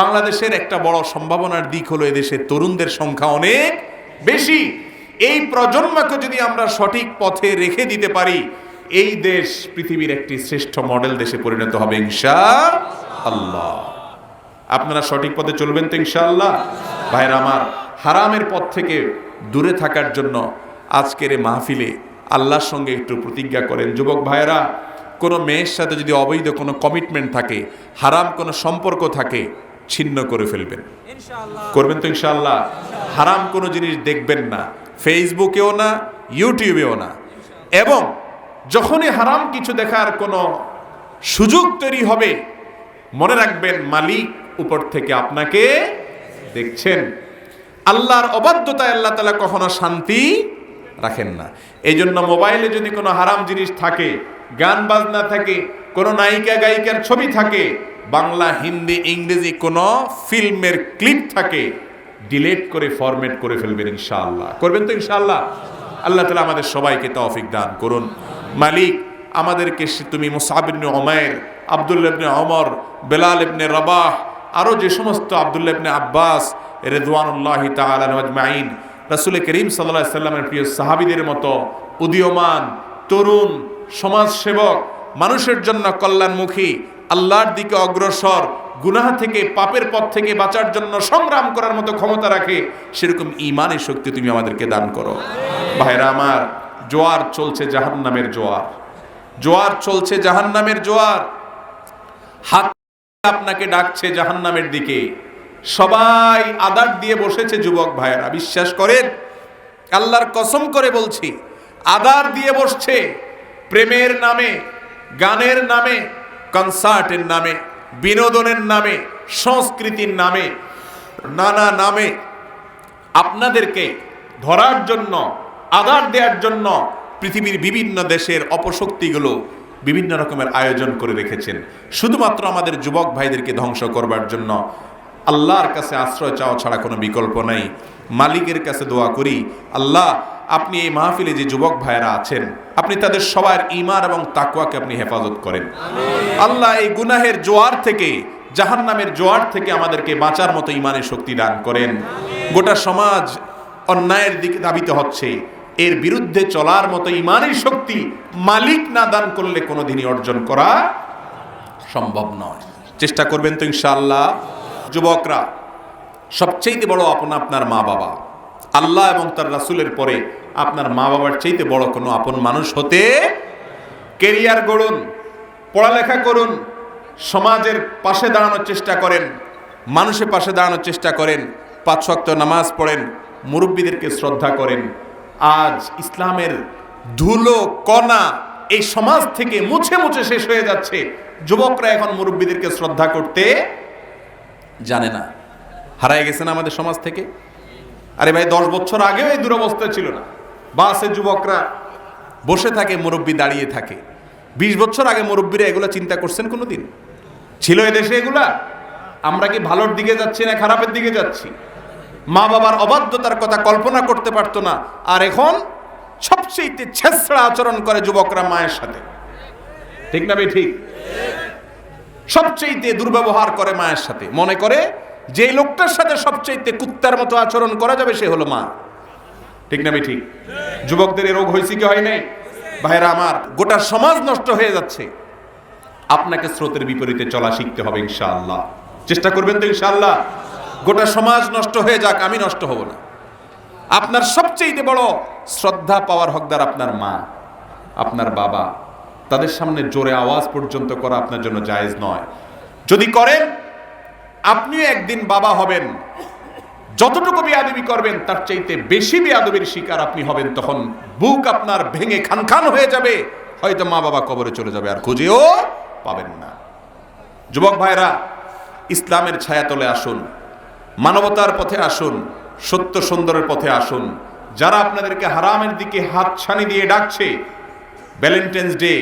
[SPEAKER 1] বাংলাদেশের একটা বড় সম্ভাবনার দিক হলো এদেশে তরুণদের সংখ্যা অনেক বেশি। এই প্রজন্মকে যদি আমরা সঠিক পথে রেখে দিতে পারি, এই দেশ পৃথিবীর একটি শ্রেষ্ঠ মডেল দেশে পরিণত হবে ইনশাআল্লাহ। আপনারা সঠিক পথে চলবেন তো ইনশাআল্লাহ? ভাইরা আমার, হারামের পথ থেকে দূরে থাকার জন্য আজকের এই মাহফিলে আল্লাহর সঙ্গে একটু প্রতিজ্ঞা করেন। যুবক ভাইয়েরা, কোনো মেয়ের সাথে যদি অবৈধ কোনো কমিটমেন্ট থাকে, হারাম কোনো সম্পর্ক থাকে, ছিন্ন করে ফেলবেন। করবেন তো ইনশাআল্লাহ? হারাম কোনো জিনিস দেখবেন না, ফেসবুকেও না, ইউটিউবেও না। এবং যখনই হারাম কিছু দেখার কোনো সুযোগ তৈরি হবে, মনে রাখবেন মালিক উপর থেকে আপনাকে দেখছেন। আল্লাহর অবাধ্যতায় আল্লাহ তাআলা কখনো শান্তি রাখেন না। এই জন্য মোবাইলে যদি কোনো হারাম জিনিস থাকে, গান বাজনা থাকে, কোনো নায়িকা গায়িকার ছবি থাকে, বাংলা, হিন্দি, ইংরেজি কোনো ফিল্মের ক্লিপ থাকে, ডিলিট করে ফরম্যাট করে ফেলবেন ইনশাআল্লাহ। করবেন তো ইনশাআল্লাহ? আল্লাহ তাআলা আমাদের সবাইকে তৌফিক দান করুন। মালিক, আমাদেরকে তুমি মুসআব ইবনে উমাইর, আব্দুল্লাহ ইবনে ওমর, বেলাল ইবনে রাবাহ, আরও যে সমস্ত আব্দুল্লাহ ইবনে আব্বাস রিদওয়ানুল্লাহি তাআলা আজমাইন, রাসূল করিম সাল্লাল্লাহু আলাইহি সাল্লামের প্রিয় সাহাবীদের মতো উদীয়মান তরুণ সমাজসেবক, মানুষের জন্য কল্যাণমুখী, আল্লাহর দিকে অগ্রসর, গুনাহ থেকে, পাপের পথ থেকে বাঁচার জন্য সংগ্রাম করার মতো ক্ষমতা রাখে, সেরকম ঈমানের শক্তি তুমি আমাদেরকে দান করো। ভাইরা আমার, জোয়ার চলছে জাহান্নামের জোয়ার, জোয়ার চলছে জাহান্নামের জোয়ার। হাত আপনাকে ডাকছে জাহান্নামের দিকে, সবাই আদার দিয়ে বসেছে। যুবক ভাইয়েরা, বিশ্বাস করেন, আল্লাহর কসম করে বলছি, আদার দিয়ে বসছে। প্রেমের নামে, গানের নামে, কনসার্টের নামে, বিনোদনের নামে, সংস্কৃতির নামে, নানা নামে আপনাদেরকে ধরার জন্য, আদার দেওয়ার জন্য পৃথিবীর বিভিন্ন দেশের অপশক্তিগুলো বিভিন্ন রকমের আয়োজন করে রেখেছেন, শুধুমাত্র আমাদের যুবক ভাইদেরকে ধ্বংস করবার জন্য। আল্লাহর কাছে আশ্রয় চাওয়া ছাড়া কোনো বিকল্প নাই। মালিকের কাছে দোয়া করি, আল্লাহ, আপনি এই মাহফিলে যে যুবক ভাইয়েরা আছেন, আপনি তাদের সবার ঈমান এবং তাকওয়াকে আপনি হেফাজত করেন। আল্লাহ, এই গুনাহের জোয়ার থেকে, জাহান্নামের জোয়ার থেকে আমাদেরকে বাঁচার মতো ঈমানের শক্তি দান করেন। গোটা সমাজ অন্যায়ের দিকে ধাবিত হচ্ছে, এর বিরুদ্ধে চলার মতো ঈমানের শক্তি মালিক না দান করলে কোনোদিনই অর্জন করা সম্ভব নয়। চেষ্টা করবেন তো ইনশাআল্লাহ? যুবকরা, সবচেয়ে বড় আপন আপনার মা বাবা। আল্লাহ এবং তার রাসূলের পরে আপনার মা বাবার চাইতে বড় কোনো আপন মানুষ হতে। কেরিয়ার গড়ুন, পড়ালেখা করুন, সমাজের পাশে দাঁড়ানোর চেষ্টা করেন, মানুষের পাশে দাঁড়ানোর চেষ্টা করেন, 5 ওয়াক্ত নামাজ পড়েন, মুরব্বীদেরকে শ্রদ্ধা করেন। আজ ইসলামের ধুলো কণা এই সমাজ থেকে মুছে মুছে শেষ হয়ে যাচ্ছে। যুবকরা এখন মুরব্বীদেরকে শ্রদ্ধা করতে জানে না, হারায় গেছেন আমাদের সমাজ থেকে। আরে ভাই, 10 বছর আগেও এই দুরবস্থা ছিল না। বাসে যুবকরা বসে থাকে, মুরব্বী দাঁড়িয়ে থাকে। 20 বছর আগে মুরব্বীরা এগুলা চিন্তা করছেন কোনোদিন? ছিল এদেশে এগুলা? আমরা কি ভালোর দিকে যাচ্ছি না খারাপের দিকে যাচ্ছি? মা বাবার অবাধ্যতার কথা কল্পনা করতে পারতো না, আর এখন সবচেয়ে ছেঁচড়া আচরণ করে যুবকরা মায়ের সাথে। ঠিক না ভাই? ঠিক। সবচেয়ে দুর্ব্যবহার করে মায়ের সাথে, মনে করে যে লোকটার সাথে সবচেয়ে কুত্তার মতো আচরণ করা যাবে সে হলো মা। ঠিক না ভাই? ঠিক। যুবকদের এই রোগ হয়েছে কি হয় নাই? ভাইরা আমার, গোটা সমাজ নষ্ট হয়ে যাচ্ছে। আপনাকে স্রোতের বিপরীতে চলা শিখতে হবে ইনশাআল্লাহ। চেষ্টা করবেন তো ইনশাআল্লাহ? গোটা সমাজ নষ্ট হয়ে যাক, আমি নষ্ট হব না। আপনার সবচেয়ে বড় শ্রদ্ধা পাওয়ার হকদার আপনার মা, আপনার বাবা। তাদের সামনে জোরে আওয়াজ পর্যন্ত করা আপনার জন্য জায়েজ নয়। যদি করেন, আপনিও একদিন বাবা হবেন। যতটুকু বেয়াদবি করবেন তার চাইতে বেশি বেয়াদবির শিকার আপনি হবেন। তখন বুক আপনার ভেঙে খান খান হয়ে যাবে, হয়তো মা বাবা কবরে চলে যাবে, আর খুঁজেও পাবেন না। যুবক ভাইরা, ইসলামের ছায়াতলে আসুন, মানবতার পথে আসুন, সত্য সুন্দরের পথে আসুন। যারা আপনাদেরকে হারামের দিকে হাতছানি দিয়ে ডাকছে, ভ্যালেন্টাইন্স ডে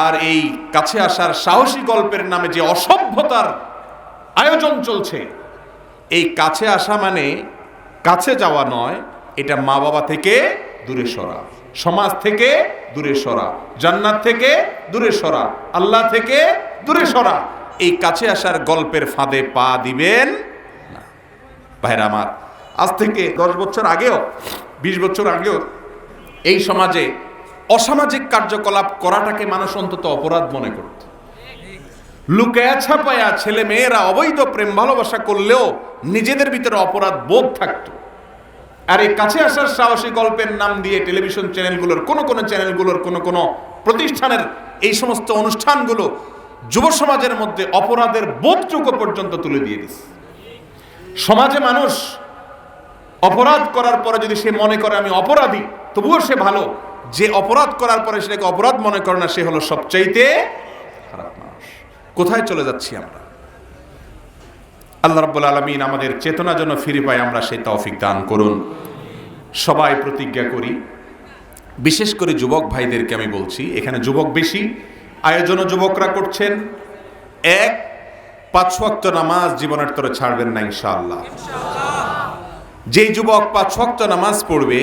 [SPEAKER 1] আর এই কাছে আসার সাহসী গল্পের নামে যে অসভ্যতার আয়োজন চলছে, এই কাছে আসা মানে কাছে যাওয়া নয়, এটা মা বাবা থেকে দূরে সরা, সমাজ থেকে দূরে সরা, জান্নাত থেকে দূরে সরা, আল্লাহ থেকে দূরে সরা। এই কাছে আসার গল্পের ফাঁদে পা দিবেন না। ভাইরা আমার, আজ থেকে 10 বছর আগেও 20 বছর আগেও এই সমাজে অসামাজিক কার্যকলাপ করাটাকে মানুষ অন্তত অপরাধ মনে করত। লুকায়া ছাপায়া ছেলে মেয়েরা অবৈধ প্রেম ভালোবাসা করলেও নিজেদের ভিতরে অপরাধ বোধ থাকতো। আর এই কাছে আসার সাহসী গল্পের নাম দিয়ে টেলিভিশন চ্যানেলগুলোর কোন চ্যানেলগুলোর কোন প্রতিষ্ঠানের এই সমস্ত অনুষ্ঠানগুলো যুব সমাজের মধ্যে অপরাধের বোধটুকু পর্যন্ত তুলে দিয়ে দিচ্ছে। সমাজে মানুষ অপরাধ করার পরে যদি সে মনে করে আমি অপরাধী, তবুও সে ভালো। যে অপরাধ করার পরে সেটাকে অপরাধ মনে করে না, সে হলো সবচাইতে খারাপ মানুষ। কোথায় চলে যাচ্ছি আমরা? আল্লাহ রাব্বুল আলামিন আমাদের চেতনা যেন ফিরে পাই, আমরা সেই তৌফিক দান করুন। সবাই প্রতিজ্ঞা করি, বিশেষ করে যুবক ভাইদেরকে আমি বলছি, এখানে যুবক বেশি, আয়োজনও যুবকরা করছেন। 5 ওয়াক্ত নামাজ জীবনের তরে ছাড়বেন না ইনশাআল্লাহ। যেই যুবক 5 ওয়াক্ত নামাজ পড়বে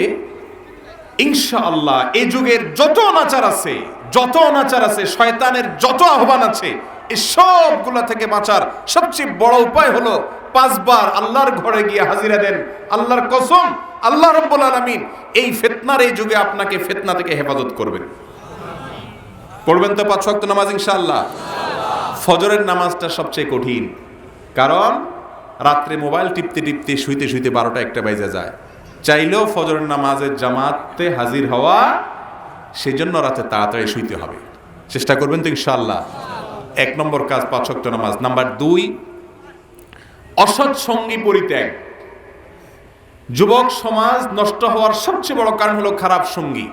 [SPEAKER 1] ইনশাআল্লাহ, এই যুগের যত অনাচার আছে, শয়তানের যত আহ্বান আছে, এই সবগুলা থেকে বাঁচার সবচেয়ে বড় উপায় হলো 5 বার আল্লাহর ঘরে গিয়ে হাজিরা দেন। আল্লাহর কসম, আল্লাহ রাব্বুল আলামিন এই ফিতনার এই যুগে আপনাকে ফিতনা থেকে হেফাজত করবেন। পড়বেন তো 5 ওয়াক্ত নামাজ ইনশাআল্লাহ। ফজরের নামাজটা সবচেয়ে কঠিন, কারণ রাত্রে মোবাইল টিপতে টিপতে শুইতে 12টা-1টা বেজে যায়। চাইলেও ফজরের নামাজের জামাতে হাজির হওয়া, সেজন্য রাতে তাড়াতাড়ি শুইতে হবে। চেষ্টা করবেন তো ইনশাআল্লাহ। 1 নম্বর কাজ 5 ওয়াক্ত নামাজ। নাম্বার 2, অসৎ সঙ্গী পরিত্যাগ। যুবক সমাজ নষ্ট হওয়ার সবচেয়ে বড় কারণ হলো খারাপ সঙ্গী।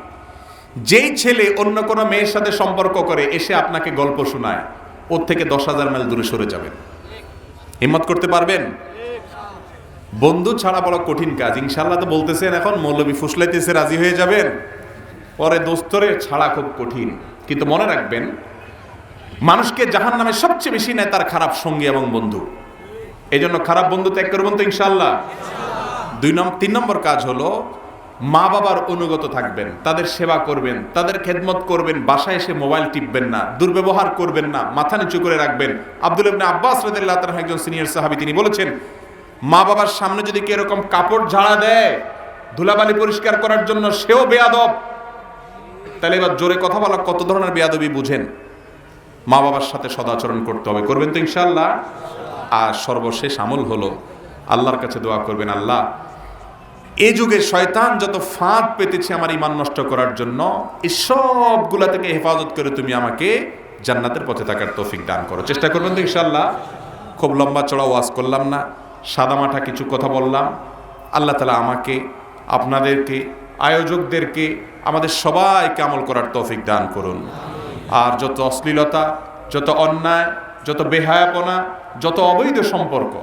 [SPEAKER 1] যেই ছেলে অন্য কোনো মেয়ের সাথে সম্পর্ক করে এসে আপনাকে গল্প শোনায়, ওর থেকে 10,000 মাইল দূরে সরে যাবেন। হিম্মত করতে পারবেন? বন্ধু ছাড়া বড় কঠিন কাজ। ইনশাআল্লাহ তো বলতেছেন, এখন মৌলবী ফুসলাইতেছে, রাজি হয়ে যাবেন। পরে দোস্তরে ছাড়া খুব কঠিন। কিন্তু মনে রাখবেন, মানুষকে জাহান্নামে সবচেয়ে বেশি নেয় তার খারাপ সঙ্গী এবং বন্ধু। এই জন্য খারাপ বন্ধু ত্যাগ করবেন তো ইনশাআল্লাহ। 3 নম্বর কাজ হলো মা বাবার অনুগত থাকবেন, তাদের সেবা করবেন, তাদের খেদমত করবেন। বাসায় এসে মোবাইল টিপবেন না, দুর্ব্যবহার করবেন না, মাথা নিচু করে রাখবেন। আব্দুল্লাহ ইবনে আব্বাস রাদিয়াল্লাহু তাআলা একজন সিনিয়র সাহাবী, তিনি বলেছেন, মা বাবার সামনে যদি কেউ এরকম কাপড় ঝাড়া দেয় ধুলাবালি পরিষ্কার করার জন্য, সেও বেয়াদব। তাহলে এবার জোরে কথা বলা কত ধরনের বেয়াদবি বুঝেন। মা বাবার সাথে সদাচরণ করতে হবে। করবেন তো ইনশাআল্লাহ। আর সর্বশেষ আমল হলো আল্লাহর কাছে দোয়া করবেন, আল্লাহ এই যুগে শয়তান যত ফাঁদ পেতেছে আমার ঈমান নষ্ট করার জন্য, এই সবগুলা থেকে হেফাজত করে তুমি আমাকে জান্নাতের পথে থাকার তৌফিক দান করো। চেষ্টা করবেন তো ইনশাআল্লাহ। খুব লম্বা চড়া ওয়াজ করলাম না, সাদামাটা কিছু কথা বললাম। আল্লাহ তাআলা আমাকে, আপনাদেরকে, আয়োজকদেরকে, আমাদের সবাইকে আমল করার তৌফিক দান করুন। আর যত অশ্লীলতা, যত অন্যায়, যত বেহায়াপনা, যত অবৈধ সম্পর্ক,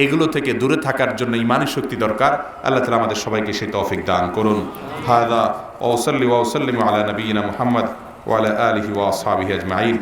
[SPEAKER 1] এগুলো থেকে দূরে থাকার জন্য ঈমানী শক্তি দরকার। আল্লাহ তাআলা আমাদের সবাইকে সেই তৌফিক দান করুন। হাদা ওয়া সাল্লি ওয়া সাল্লিমু আলা নবিয়িনা মুহাম্মদ ওয়া আলা আলিহি ওয়া আসহাবিহি আজমাইন।